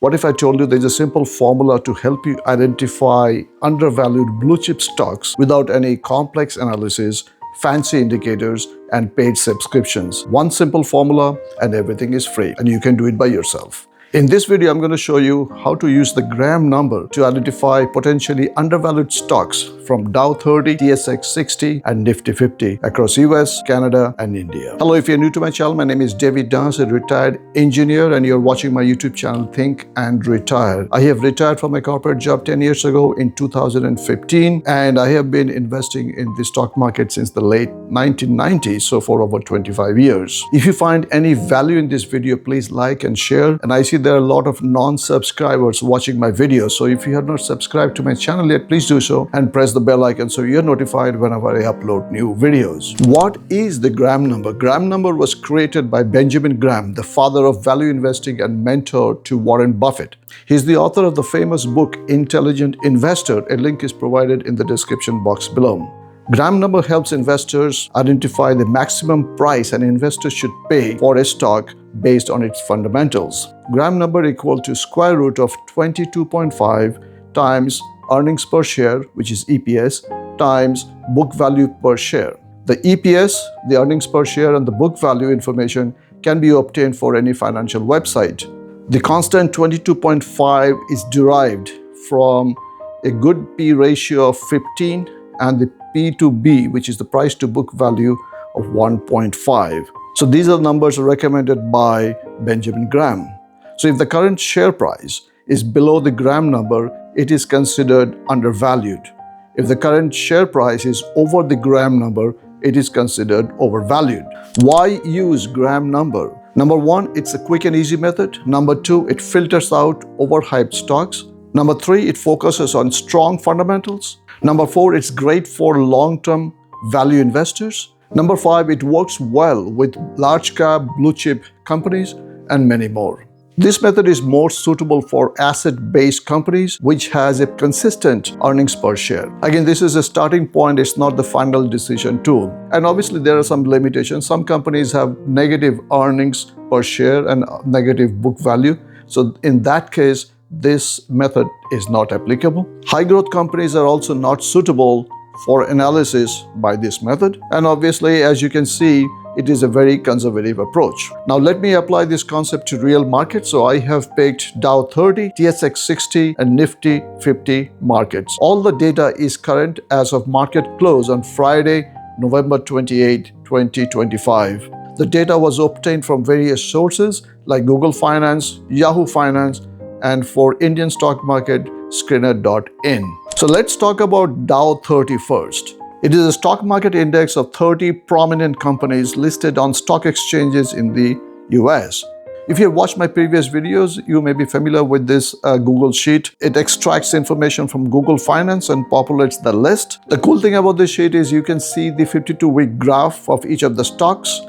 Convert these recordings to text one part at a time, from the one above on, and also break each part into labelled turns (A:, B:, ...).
A: What if I told you there's a simple formula to help you identify undervalued blue chip stocks without any complex analysis, fancy indicators, and paid subscriptions? One simple formula and everything is free, and you can do it by yourself. In this video, I'm going to show you how to use the Graham number to identify potentially undervalued stocks from Dow 30, TSX 60, and Nifty 50 across US, Canada, and India. Hello, if you're new to my channel, my name is David Das, a retired engineer, and you're watching my YouTube channel, Think and Retire. I have retired from my corporate job 10 years ago in 2015, and I have been investing in the stock market since the late 1990s, so for over 25 years. If you find any value in this video, please like and share. And I see there are a lot of non-subscribers watching my videos, so if you have not subscribed to my channel yet, please do so and press the bell icon so you're notified whenever I upload new videos. What is the Graham number? Graham number was created by Benjamin Graham, the father of value investing and mentor to Warren Buffett. He's the author of the famous book Intelligent Investor. A link is provided in the description box below. Graham number helps investors identify the maximum price an investor should pay for a stock based on its fundamentals. Graham number equal to square root of 22.5 times earnings per share, which is EPS, times book value per share. The EPS, the earnings per share, and the book value information can be obtained for any financial website. The constant 22.5 is derived from a good P ratio of 15 and the P to B, which is the price to book value of 1.5. So these are numbers recommended by Benjamin Graham. So if the current share price is below the Graham number, it is considered undervalued. If the current share price is over the Graham number, it is considered overvalued. Why use Graham number? Number one, it's a quick and easy method. Number two, it filters out overhyped stocks. Number three, it focuses on strong fundamentals. Number four, it's great for long-term value investors. Number five, it works well with large cap blue chip companies and many more. This method is more suitable for asset-based companies which has a consistent earnings per share. Again, this is a starting point, it's not the final decision tool. And obviously there are some limitations. Some companies have negative earnings per share and negative book value. So in that case, this method is not applicable. High growth companies are also not suitable for analysis by this method. And obviously, as you can see, it is a very conservative approach. Now let me apply this concept to real markets. So I have picked Dow 30, TSX 60, and Nifty 50 markets. All the data is current as of market close on Friday, November 28, 2025. The data was obtained from various sources like Google Finance, Yahoo Finance, and for Indian stock market, screener.in. So let's talk about Dow 30 first. It is a stock market index of 30 prominent companies listed on stock exchanges in the US. If you have watched my previous videos, you may be familiar with this Google sheet. It extracts information from Google Finance and populates the list. The cool thing about this sheet is you can see the 52-week graph of each of the stocks,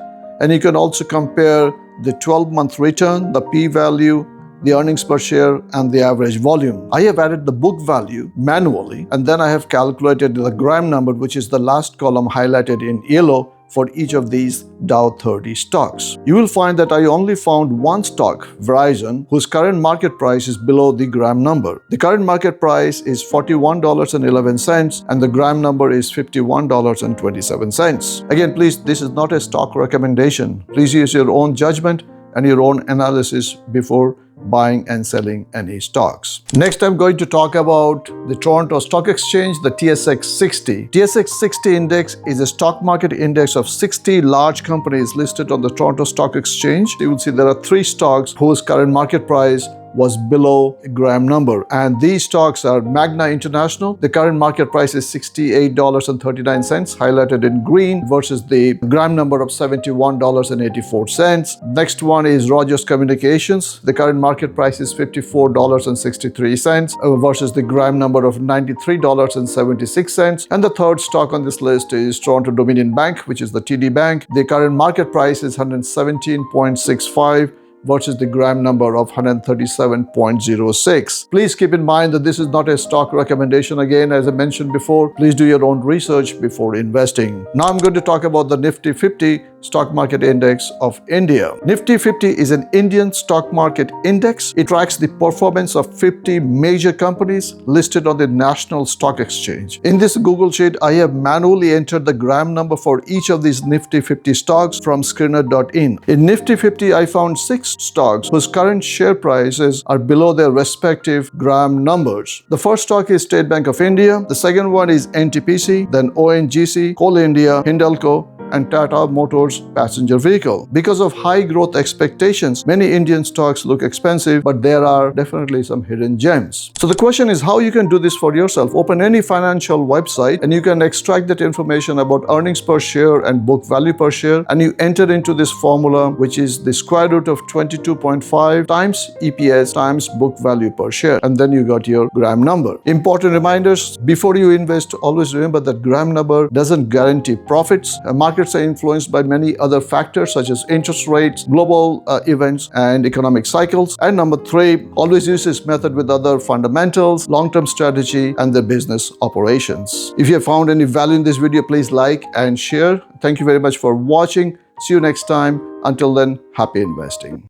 A: and you can also compare the 12-month return, the p-value, the earnings per share, and the average volume. I have added the book value manually, and then I have calculated the Graham number, which is the last column highlighted in yellow for each of these Dow 30 stocks. You will find that I only found one stock, Verizon, whose current market price is below the Graham number. The current market price is $41.11, and the Graham number is $51.27. Again, please, this is not a stock recommendation. Please use your own judgment and your own analysis before buying and selling any stocks. Next, I'm going to talk about the Toronto Stock Exchange, the TSX 60. TSX 60 index is a stock market index of 60 large companies listed on the Toronto Stock Exchange. You will see there are 3 stocks whose current market price was below a Graham number, and these stocks are Magna International. The current market price is $68.39, highlighted in green, versus the Graham number of $71.84. Next one is Rogers Communications. The current market price is $54.63 versus the Graham number of $93.76. And the third stock on this list is Toronto Dominion Bank, which is the TD Bank. The current market price is $117.65 versus the Graham number of 137.06. Please keep in mind that this is not a stock recommendation. Again, as I mentioned before, please do your own research before investing. Now I'm going to talk about the Nifty 50. stock market index of India. Nifty 50 is an Indian stock market index. It tracks the performance of 50 major companies listed on the National Stock Exchange. In this Google Sheet, I have manually entered the gram number for each of these Nifty 50 stocks from screener.in. In Nifty 50, I found 6 stocks whose current share prices are below their respective gram numbers. The first stock is State Bank of India. The second one is NTPC, then ONGC, Coal India, Hindalco, and Tata Motors passenger vehicle. Because of high growth expectations, many Indian stocks look expensive, but there are definitely some hidden gems. So the question is how you can do this for yourself. Open any financial website and you can extract that information about earnings per share and book value per share, and you enter into this formula, which is the square root of 22.5 times EPS times book value per share, and then you got your gram number. Important reminders: before you invest, always remember that gram number doesn't guarantee profits. Markets are influenced by many other factors such as interest rates, global events, and economic cycles. And number 3, always use this method with other fundamentals, long-term strategy, and the business operations. If you have found any value in this video, please like and share. Thank you very much for watching. See you next time. Until then, happy investing.